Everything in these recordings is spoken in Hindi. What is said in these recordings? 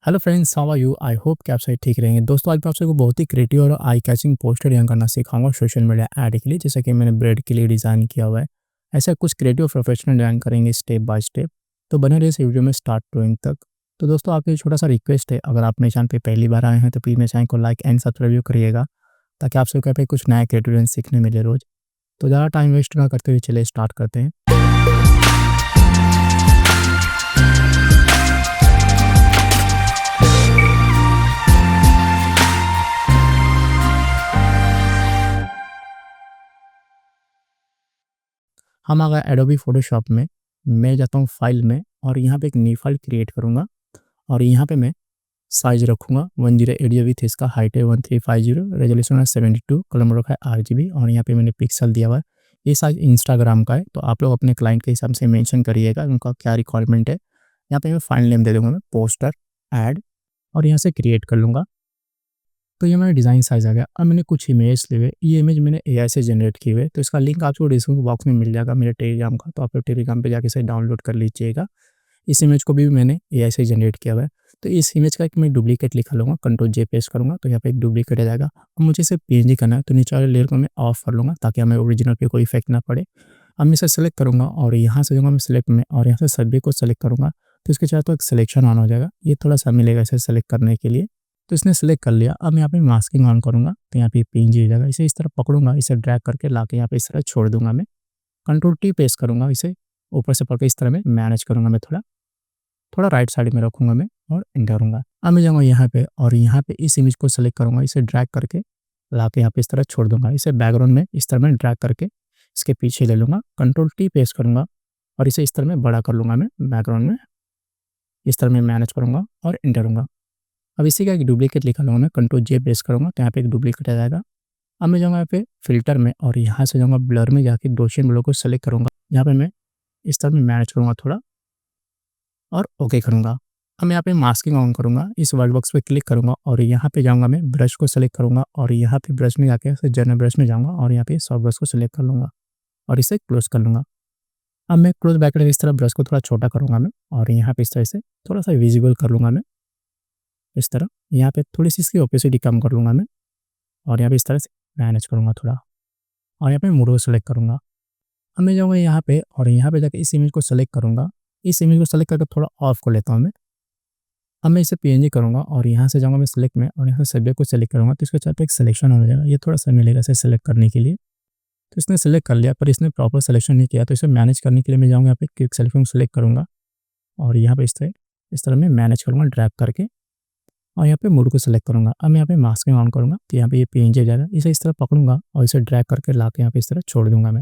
Hello friends, how are you? I hope कि आप सभी ठीक रहेंगे। दोस्तों, आज मैं आपसे को बहुत ही क्रिएटिव और आई कैचिंग पोस्टर डिजाइन करना सिखाऊंगा सोशल मीडिया ऐड के लिए, जैसे कि मैंने ब्रेड के लिए डिज़ाइन किया हुआ है। ऐसा कुछ क्रिएटिव प्रोफेशनल डिजाइन करेंगे स्टेप बाय स्टेप। तो बने रहिए इस वीडियो में स्टार्ट टू एंड तक। तो दोस्तों, आपके लिए छोटा सा रिक्वेस्ट है, अगर आप मेरे चैनल पे पहली बार आए हैं तो प्लीज़ मेरे चैनल को लाइक एंड सब्सक्राइब करिएगा, ताकि आप सबको यहाँ पे कुछ नया क्रिएटिव डिजाइन सीखने मिले रोज़। तो ज़्यादा टाइम वेस्ट ना करते हुए चलिए स्टार्ट करते हैं। हम आ गए एडोबी फ़ोटोशॉप में। मैं जाता हूँ फाइल में और यहाँ पे एक न्यू फाइल क्रिएट करूँगा और यहाँ पे मैं साइज़ रखूँगा 1080 विथ, इसका हाइट है 1350, रेजोल्यूशन है 72, कलर मोड रखा है RGB और यहाँ पे मैंने पिक्सल दिया हुआ है। ये साइज़ इंस्टाग्राम का है, तो आप लोग अपने क्लाइंट के हिसाब से मेंशन करिएगा उनका क्या रिक्वायरमेंट है। यहाँ पे मैं फाइल नेम दे दूँगा, मैं पोस्टर ऐड, और यहाँ से क्रिएट कर लूँगा। तो ये मेरा डिज़ाइन साइज़ आ गया। अब मैंने कुछ इमेज लिए हुए, ये इमेज मैंने एआई से जनरेट किए हुए, तो इसका लिंक आपको डिस्क्रिप्शन बॉक्स में मिल जाएगा मेरे टेलीग्राम का, तो आप लोग टेलीग्राम पे जाके इसे डाउनलोड कर लीजिएगा। इस इमेज को भी मैंने एआई से जनरेट किया हुआ है। तो इस इमेज का एक मैं डुप्लीकेट लिखा लूँगा, कंट्रोल जे पेस्ट करूँगा तो यहाँ पे एक डुप्लीकेट आ जाएगा। अब मुझे इसे पीएनजी करना है, तो नीचे वाले लेयर को मैं ऑफ कर लूँगा ताकि हमें ओरिजिनल पे कोई इफेक्ट ना पड़े। अब मैं इसे सेलेक्ट करूँगा और यहाँ से जाऊँगा मैं सिलेक्ट में और यहाँ से सभी को सेलेक्ट करूँगा, तो इसके चाहे तो एक सिलेक्शन ऑन हो जाएगा। ये थोड़ा सा मिलेगा इसे सेलेक्ट करने के लिए। तो इसने सेलेक्ट कर लिया। अब मैं यहाँ पे मास्किंग ऑन करूँगा, तो यहाँ पे पीएनजी हो जाएगा। इसे इस तरह पकड़ूंगा, इसे ड्रैग करके लाके यहाँ पे इस तरह छोड़ दूंगा मैं। कंट्रोल टी पेस्ट करूँगा, इसे ऊपर से पकड़ के इस तरह मैं मैनेज करूँगा। मैं थोड़ा थोड़ा राइट साइड में रखूँगा मैं और एंटर करूँगा। अब मैं जाऊँगा यहाँ पे और यहाँ पे इस इमेज को सेलेक्ट करूँगा, इसे ड्रैग करके लाके यहाँ पे इस तरह छोड़ दूँगा। इसे बैकग्राउंड में इस तरह मैं ड्रैग करके इसके पीछे ले लूँगा, कंट्रोल टी पेस्ट करूँगा और इसे इस तरह मैं बड़ा कर लूँगा। मैं बैकग्राउंड में इस तरह मैं मैनेज करूँगा और एंटर करूँगा। अब इसी का एक डुप्लीकेट लिखा लूँगा, मैं कंट्रोल जे प्रेस करूँगा तो यहाँ पे एक डुप्लीकेट आ जाएगा। अब मैं जाऊँगा यहाँ पे फ़िल्टर में और यहाँ से जाऊँगा ब्लर में, जाके गॉसियन ब्लर को सेलेक्ट करूँगा। यहाँ पे मैं इस तरह मैं मैनेज करूँगा थोड़ा और ओके करूँगा। अब मैं यहाँ पे मास्किंग ऑन करूँगा, इस वर्ड बॉक्स पे क्लिक करूँगा और यहाँ पे जाऊँगा मैं ब्रश को सेलेक्ट करूँगा और यहाँ पे ब्रश में जाके जनरल ब्रश में जाऊँगा और यहाँ पे सॉफ्ट ब्रश को सेलेक्ट कर लूँगा और इसे क्लोज कर लूँगा। अब मैं क्लोज ब्रैकेट इस तरह ब्रश को थोड़ा छोटा करूँगा मैं और यहाँ पे इस तरह से थोड़ा सा विजिबल कर लूँगा मैं। इस तरह यहाँ पे थोड़ी-सी इसकी ओपेसिटी कम कर लूँगा मैं और यहाँ पे इस तरह से मैनेज करूँगा थोड़ा और यहाँ पे मूड को सेलेक्ट करूँगा। अब मैं जाऊँगा यहाँ पे और यहाँ पे जाके इस इमेज को सेलेक्ट करूँगा। इस इमेज को सेलेक्ट करके थोड़ा ऑफ कर लेता हूँ मैं। अब मैं इसे पीएनजी करूँगा और यहाँ से जाऊँगा मैं सेलेक्ट में और यहाँ से सब्जेक्ट को सेलेक्ट करूँगा, तो इसके चार पे एक सिलेक्शन हो जाएगा। ये थोड़ा समय लगेगा इसे सेलेक्ट करने के लिए। तो इसने सेलेक्ट कर लिया, पर इसने प्रॉपर सिलेक्शन नहीं किया, तो इसे मैनेज करने के लिए मैं जाऊँगा यहाँ पे क्विक सिलेक्शन को सेलेक्ट करूँगा और यहाँ पे इस तरह मैं मैनेज करूँगा ड्रैग करके और यहाँ पे मूड को सेलेक्ट करूँगा। अब मैं यहाँ पे मास्किंग ऑन करूँगा, तो यहाँ पे ये पीएनजी हो जाएगा। इसे इस तरह पकड़ूंगा और इसे ड्रैग करके लाके यहाँ पे इस तरह छोड़ दूंगा मैं।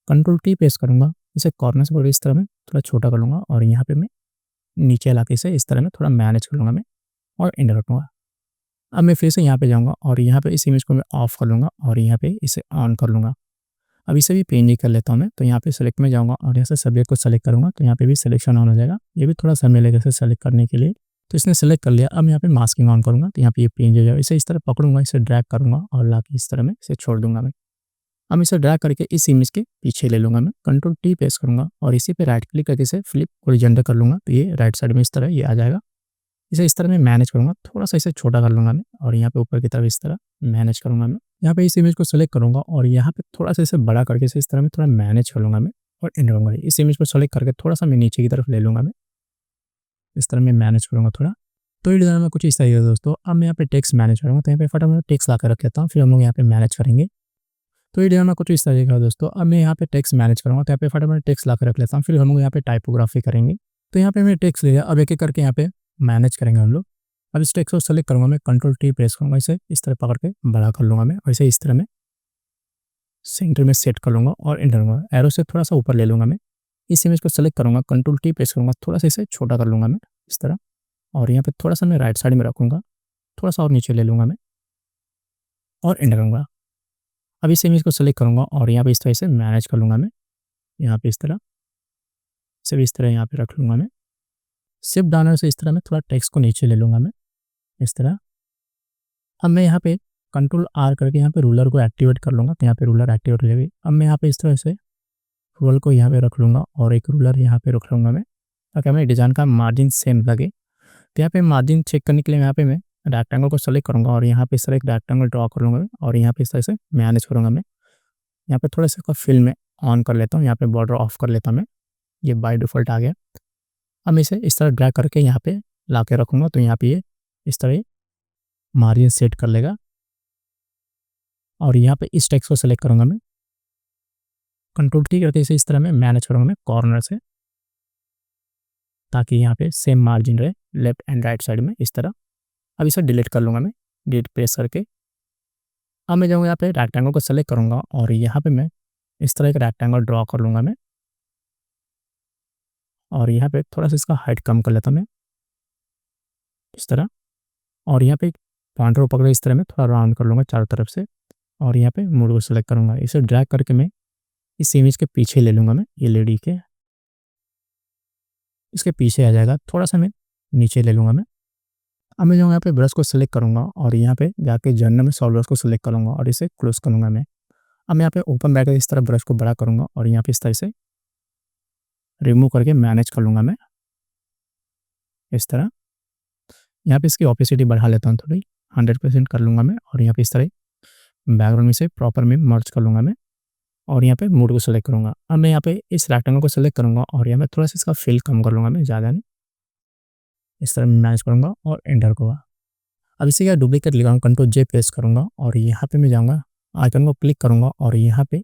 कंट्रोल टी प्रेस करूँगा, इसे कॉर्नर से पकड़ इस तरह मैं थोड़ा छोटा कर लूँगा और यहाँ पे मैं नीचे लाके इसे इस तरह मैं थोड़ा मैनेज कर लूँगा मैं और एंटर रखूँगा। अब मैं फिर से यहाँ पे जाऊँगा और यहाँ पे इस इमेज को मैं ऑफ कर लूँगा और यहाँ पे इसे ऑन कर लूँगा। अब इसे भी पीएनजी कर लेता हूँ मैं, तो यहाँ पे सेलेक्ट में जाऊँगा और यहाँ से सब्जेक्ट को सेलेक्ट करूँगा, तो यहाँ पे भी सिलेक्शन ऑन हो जाएगा। ये भी थोड़ा समय लगेगा इसे सेलेक्ट करने के लिए, तो इसने सेलेक्ट कर लिया। अब यहाँ पे मास्किंग ऑन करूँगा, तो यहाँ पे ये पीएनजी हो जाएगा। इसे इस तरह पकड़ूंगा, इसे ड्रैग करूँगा और लाके इस तरह मैं इसे छोड़ दूंगा मैं। अब इसे ड्रैग करके इस इमेज के पीछे ले लूँगा मैं, कंट्रोल टी प्रेस करूँगा और इसी पे राइट क्लिक करके इसे फ्लिप हॉरिजॉन्टल कर लूँगा, तो ये राइट साइड में इस तरह ये आ जाएगा। इसे इस तरह मैं मैनेज करूँगा, थोड़ा-सा इसे छोटा कर लूँगा मैं और यहाँ पे ऊपर की तरफ इस तरह मैनेज करूँगा मैं। यहाँ पे इस इमेज को सेलेक्ट करूँगा और यहाँ पे थोड़ा-सा इसे बड़ा करके इसे इस तरह मैं थोड़ा मैनेज कर लूँगा मैं और एंटर करूँगा। इस इमेज को सेलेक्ट करके थोड़ा-सा मैं नीचे की तरफ ले लूँगा मैं, इस तरह मैं मैनेज करूँगा थोड़ा। तो ये डिज़ाइन में कुछ इस तरीके से दोस्तों। अब मैं यहाँ पे टेक्स्ट मैनेज करूँगा, तो यहाँ पे फटाफट टेक्स्ट ला के रख लेता हूँ, फिर हम लोग यहाँ पे मैनेज करेंगे। तो ये डिज़ाइन में कुछ इस तरीके का दोस्तों। अब मैं यहाँ पे टेक्स्ट मैनेज करूँगा, तो यहाँ पे फटाफट टेक्स्ट ला के रख लेता हूँ, फिर हम लोग यहाँ पे टाइपोग्राफी करेंगे। तो यहाँ पे मैंने टेक्स्ट लिया, अब एक-एक करके यहाँ पे मैनेज करेंगे हम लोग। अब इस टेक्स्ट को सेलेक्ट करूँगा मैं, कंट्रोल टी प्रेस करूँगा, इसे इस तरह पकड़ के बड़ा कर लूँगा मैं और इसे इस तरह मैं सेंटर में सेट कर लूँगा और एंटर करूँगा। एरो से थोड़ा-सा ऊपर ले लूँगा मैं। इस इमेज को सेलेक्ट करूँगा, कंट्रोल टी प्रेस करूँगा, थोड़ा-सा इसे छोटा कर लूँगा मैं इस तरह और यहाँ पे थोड़ा-सा मैं राइट साइड में रखूँगा, थोड़ा-सा और नीचे ले लूँगा मैं और एंटर करूँगा। अब इस इमेज को सेलेक्ट करूँगा और यहाँ पे इस तरह से मैनेज कर लूँगा मैं, यहाँ पे इस तरह, इसे भी इस तरह यहाँ पे रख लूँगा मैं। शिफ्ट डाउनर से इस तरह मैं थोड़ा टेक्स्ट को नीचे ले लूँगा मैं, इस तरह। अब मैं यहाँ पे कंट्रोल आर करके यहाँ पे रूलर को एक्टिवेट कर लूँगा, तो यहाँ पे रूलर एक्टिवेट हो जाएगी। अब मैं यहाँ पे इस तरह से रूलर को यहाँ पे रख लूँगा और एक रूलर यहाँ पे रख लूँगा मैं, ताकि हमें डिज़ाइन का मार्जिन सेम लगे। तो यहाँ पे मार्जिन चेक करने के लिए यहाँ पे मैं रेक्टेंगल को सेलेक्ट करूँगा और यहाँ पे इस तरह एक रेक्टेंगल ड्रॉ कर लूँगा और यहाँ पे इस तरह से मैनेज करूँगा मैं। यहाँ पे थोड़ा सा इसका फिल में ऑन कर लेता हूँ, यहाँ पे बॉर्डर ऑफ कर लेता हूँ मैं, ये बाय डिफ़ॉल्ट आ गया। अब मैं इसे इस तरह ड्रैग करके यहाँ पे ला के रखूँगा तो यहाँ पे ये इस तरह मार्जिन सेट कर लेगा और यहाँ पे इस टेक्स्ट को सेलेक्ट करूँगा मैं, कंट्रोल टी करके इसे इस तरह मैं मैनेज करूँगा मैं कॉर्नर से, ताकि यहाँ पे सेम मार्जिन रहे लेफ्ट एंड राइट साइड में इस तरह। अब इसे डिलीट कर लूँगा मैं, डिलीट प्रेस करके। अब मैं जाऊँगा यहाँ पे रेक्टेंगल को सेलेक्ट करूँगा और यहाँ पे मैं इस तरह एक रेक्टेंगल ड्रॉ कर लूँगा मैं और यहाँ पे थोड़ा सा इसका हाइट कम कर लेता हूँ मैं इस तरह। और यहाँ पे पॉइंटर को पकड़ इस तरह मैं थोड़ा राउंड कर लूँगा चारों तरफ से और यहाँ पे मूड को सेलेक्ट करूँगा। इसे ड्रैग करके मैं इस इमेज के पीछे ले लूँगा मैं, ये लेडी के इसके पीछे आ जाएगा, थोड़ा सा मैं नीचे ले लूँगा मैं। अब मैं जाऊँगा यहाँ पे ब्रश को सेलेक्ट करूँगा और यहाँ पे जाके जर्नल में सॉल्व ब्रश को सेलेक्ट करूँगा और इसे क्लोज करूँगा मैं। अब मैं यहाँ पे ओपन बैक इस तरह ब्रश को बड़ा करूँगा और यहाँ पे इस तरह से रिमूव करके मैनेज कर लूँगा मैं इस तरह। यहाँ पे इसकी ऑपेसिटी बढ़ा लेता हूँ थोड़ी, 100% कर लूँगा मैं और यहाँ पे इस तरह बैकग्राउंड में से प्रॉपर में मर्ज कर लूँगा मैं और यहाँ पे मूड को सेलेक्ट करूँगा। अब मैं यहाँ पे इस रेक्टेंगल को सेलेक्ट करूँगा और यहाँ पे थोड़ा सा इसका फिल कम कर लूँगा मैं, ज़्यादा नहीं, इस तरह मैनेज करूँगा और एंटर करूँगा। अब इसी का डुप्लीकेट लगाऊंगा, कंट्रोल जे प्रेस करूँगा और यहाँ पे मैं जाऊँगा आइकन को क्लिक करूँगा और यहाँ पे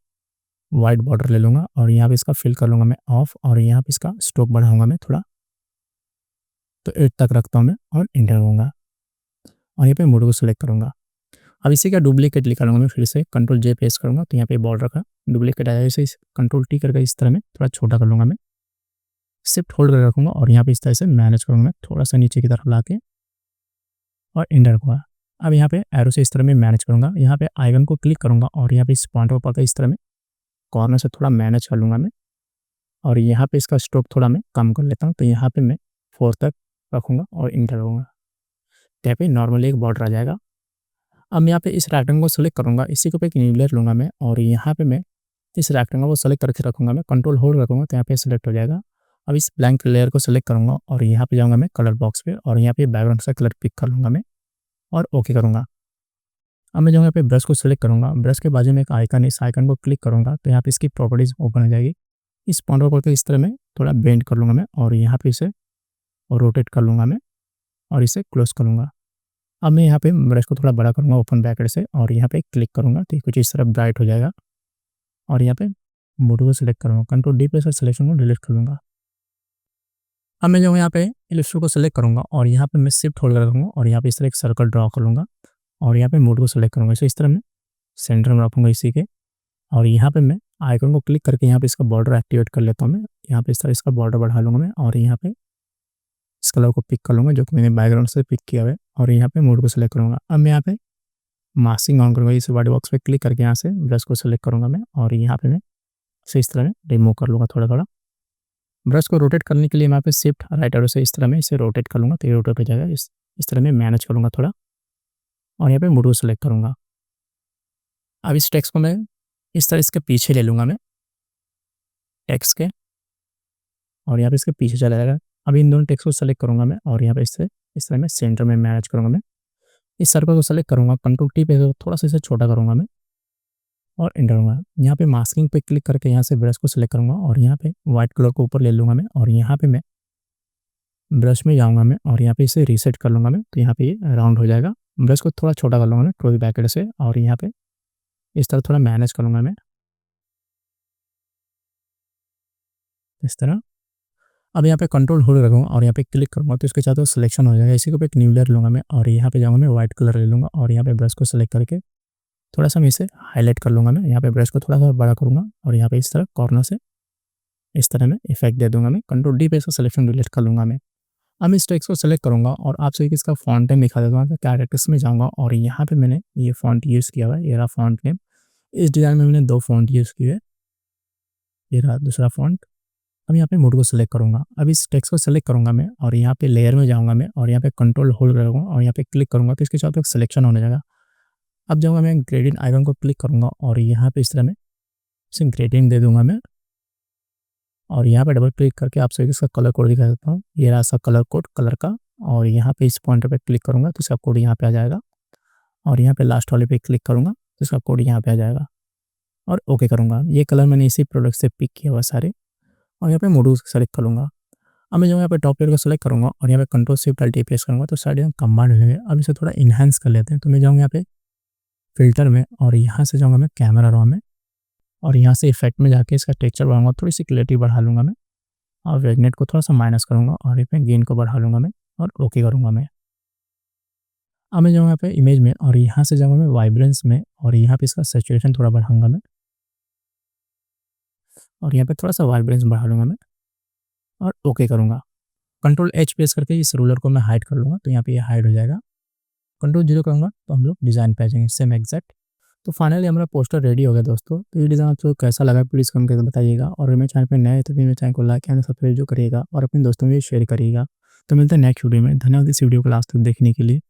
वाइट बॉर्डर ले लूँगा और यहाँ पे इसका फिल कर लूँगा मैं ऑफ और यहाँ पे इसका स्ट्रोक बढ़ाऊँगा मैं थोड़ा, तो 8 तक रखता हूँ मैं और एंटर करूँगा और यहाँ पे मूड को सिलेक्ट करूँगा। अब इसी का डुप्लीकेट निकालूंगा मैं, फिर से कंट्रोल जे प्रेस करूँगा तो यहाँ पे बॉर्डर का डुप्लीकेट आया, इसे कंट्रोल टी करके इस तरह में थोड़ा छोटा कर लूँगा मैं, शिफ्ट होल्ड कर रखूँगा और यहाँ पे इस तरह से मैनेज करूँगा मैं थोड़ा सा नीचे की तरफ ला के और एंटर करूँगा। अब यहाँ पे एरो से इस तरह में मैनेज करूँगा, यहाँ पे आइकन को क्लिक करूँगा और यहाँ पे इस पॉइंटर पर इस तरह में कॉर्नर से थोड़ा मैनेज कर लूँगा मैं और यहाँ पे इसका स्ट्रोक थोड़ा मैं कम कर लेता हूँ, तो यहाँ पे मैं 4 तक रखूँगा और एंटर करूँगा। यहाँ पे नॉर्मली एक बॉर्डर आ जाएगा। अब मैं यहाँ पे इस रेक्टेंगल को सेलेक्ट करूँगा, इसी को पे एक न्यू लेयर लूँगा मैं और यहाँ पे मैं इस रेक्टेंगल को सेलेक्ट करके रखूँगा मैं, कंट्रोल होल्ड रखूँगा तो यहाँ पे सेलेक्ट हो जाएगा। अब इस ब्लैंक लेयर को सेलेक्ट करूँगा और यहाँ पे जाऊँगा मैं कलर बॉक्स पे और यहाँ पे बैकग्राउंड से कलर पिक कर लूँगा मैं और ओके करूँगा। अब मैं जाऊँगा यहाँ पे ब्रश को सेलेक्ट करूँगा, ब्रश के बाजू में एक आइकन है, इस आइकन को क्लिक करूँगा तो यहाँ पे इसकी प्रॉपर्टीज़ ओपन हो जाएगी। इस पॉइंट को इस तरह में थोड़ा बेंड कर लूँगा मैं और यहाँ पे इसे रोटेट कर लूँगा मैं और इसे क्लोज करूँगा। अब मैं यहाँ पे ब्रश को थोड़ा बड़ा करूँगा ओपन ब्रैकेट से और यहाँ पे क्लिक करूँगा तो कुछ इस तरह ब्राइट हो जाएगा और यहाँ पे मूड को सिलेक्ट करूँगा, कंट्रोल डी प्रेस सिलेक्शन को डिलीट कर लूँगा। अब मैं जो यहाँ पे इलिप्स को सेलेक्ट करूँगा और यहाँ पे मैं शिफ्ट होल्ड करूँगा और यहाँ पे इस तरह एक सर्कल ड्रॉ कर लूँगा और यहाँ पे मूड को सेलेक्ट करूँगा, इसे इस तरह मैं सेंटर में रखूँगा इसी के और यहाँ पे मैं आइकन को क्लिक करके यहाँ पे इसका बॉर्डर एक्टिवेट कर लेता हूँ मैं, यहाँ पे इस तरह इसका बॉर्डर बढ़ा लूँगा मैं और यहाँ पे इस कलर को पिक कर लूँगा जो कि मैंने बैकग्राउंड से पिक किया हुआ है और यहाँ पे मूड को सेलेक्ट करूँगा। अब मैं यहाँ पे मास्किंग ऑन करूँगा, इस वाइट बॉक्स पे क्लिक करके यहाँ से ब्रश को सेलेक्ट करूँगा मैं और यहाँ पे मैं इसे इस तरह रिमूव कर लूँगा थोड़ा थोड़ा। ब्रश को रोटेट करने के लिए मैं यहाँ पे शिफ्ट राइट एरो से इस तरह में इसे रोटेट कर लूँगा तो ये रोटेट हो जाएगा, इस तरह में मैनेज करूँगा थोड़ा और यहाँ पे मूड को सेलेक्ट करूँगा। अब इस टेक्स्ट को मैं इस तरह इसके पीछे ले लूँगा मैं टेक्स्ट के और यहाँ पे इसके पीछे चला जाएगा। अब इन दोनों टेक्स्ट को सेलेक्ट करूँगा मैं और यहाँ पे इससे इस तरह मैं सेंटर में मैनेज करूँगा मैं, इस सर्कल को सेलेक्ट करूँगा, कंट्रोल टी पे थोड़ा सा इसे छोटा करूँगा मैं और एंटर करूँगा। यहाँ पे मास्किंग पे क्लिक करके यहाँ से ब्रश को सेलेक्ट करूँगा और यहाँ पे व्हाइट कलर को ऊपर ले लूँगा मैं और यहाँ पे मैं ब्रश में जाऊँगा मैं और यहाँ पे इसे रीसेट कर लूँगा मैं, तो यहाँ पे ये राउंड हो जाएगा। ब्रश को थोड़ा छोटा कर लूँगा मैं क्लोज बैकेट से और यहाँ पे इस तरह थोड़ा मैनेज करूँगा मैं इस तरह। अब यहाँ पे कंट्रोल होल्ड रखूँगा और यहाँ पे क्लिक करूँगा तो इसके साथ वो सिलेक्शन हो जाएगा। इसी को पे एक न्यू लेयर लूँगा मैं और यहाँ पे जाऊँगा मैं व्हाइट कलर ले लूँगा और यहाँ पे ब्रश को सेलेक्ट करके थोड़ा सा मैं इसे हाईलाइट कर लूँगा मैं, यहाँ पे ब्रश को थोड़ा सा बड़ा करूँगा और यहाँ पे इस तरह कॉर्नर से इस तरह में इफेक्ट दे दूँगा मैं, कंट्रोल डी पे इसका सिलेक्शन डिलीट कर लूँगा मैं। अब मैं इस टेक्स्ट को सेलेक्ट करूँगा और आप सभी इसका फॉन्ट नेम दिखा देता हूँ, तो कैरेक्टर्स में जाऊँगा और यहाँ पे मैंने ये फॉन्ट यूज़ किया हुआ है, ये रहा फॉन्ट नेम। इस डिज़ाइन में मैंने 2 फॉन्ट यूज़ किए, ये रहा दूसरा फॉन्ट। अब यहाँ पे मूड को सेलेक्ट करूँगा, अब इस टेक्स्ट को सेलेक्ट करूँगा मैं और यहाँ पे लेयर में जाऊँगा मैं और यहाँ पे कंट्रोल होल्ड करूँगा और यहाँ पे क्लिक करूँगा तो इसके साथ एक सिलेक्शन होने जाएगा। अब जाऊँगा मैं ग्रेडियंट आइकन को क्लिक करूँगा और यहाँ पे इस तरह में इसे ग्रेडियंट दे दूँगा मैं और यहाँ पे डबल क्लिक करके आप सभी इसका कलर कोड दिखा देता हूँ। ये रहा सा कलर कोड कलर का और यहाँ पे इस पॉइंटर पे क्लिक करूँगा तो इसका कोड यहाँ पे आ जाएगा, और यहाँ पे लास्ट वाले पे क्लिक करूँगा तो इसका कोड यहाँ पे आ जाएगा और ओके करूँगा। ये कलर मैंने इसी प्रोडक्ट से पिक किया हुआ सारे, और यहाँ पे मॉड्यूल्स सेलेक्ट करूँगा। अब मैं जो यहाँ पे टॉप लेयर को सेलेक्ट करूँगा और यहाँ पे कंट्रोल शिफ्ट अल्ट प्रेस करूँगा तो सारे कंबाइंड हो जाएंगे। अब इसे थोड़ा इन्हांस कर लेते हैं, तो मैं जाऊँगा यहाँ पे फिल्टर में और यहाँ से जाऊँगा मैं कैमरा रॉ में, और यहाँ से इफेक्ट में जाके इसका टेक्सचर बढ़ाऊँगा, थोड़ी सी क्लैरिटी बढ़ा लूँगा मैं, और वेगनेट को थोड़ा सा माइनस करूँगा और यहाँ पे गेन को बढ़ा लूँगा मैं और ओके करूँगा मैं। अब मैं जाऊँगा यहाँ पे इमेज में और यहाँ से जाऊँगा मैं वाइब्रेंस में, और यहाँ पे इसका सैचुरेशन थोड़ा बढ़ाऊँगा मैं, और यहाँ पे थोड़ा सा वाइब्रेंस बढ़ा लूँगा मैं और ओके करूँगा। कंट्रोल एच प्रेस करके इस रूलर को मैं हाइड कर लूँगा, तो यहाँ पे ये हाइड हो जाएगा। कंट्रोल 0 करूँगा तो हम लोग डिज़ाइन पे आ जाएंगे सेम एग्जैक्ट। तो फाइनली हमारा पोस्टर रेडी हो गया दोस्तों। तो ये डिज़ाइन आपको कैसा लगा प्लीज़ कमेंट करके बताइएगा, और मेरे चैनल पे नए हैं तो मेरे चैनल को लाइक एंड सब्सक्राइब जो करिएगा और अपने दोस्तों में शेयर करिएगा। तो मिलते हैं नेक्स्ट वीडियो में। धन्यवाद इस वीडियो को लास्ट तक देखने के लिए।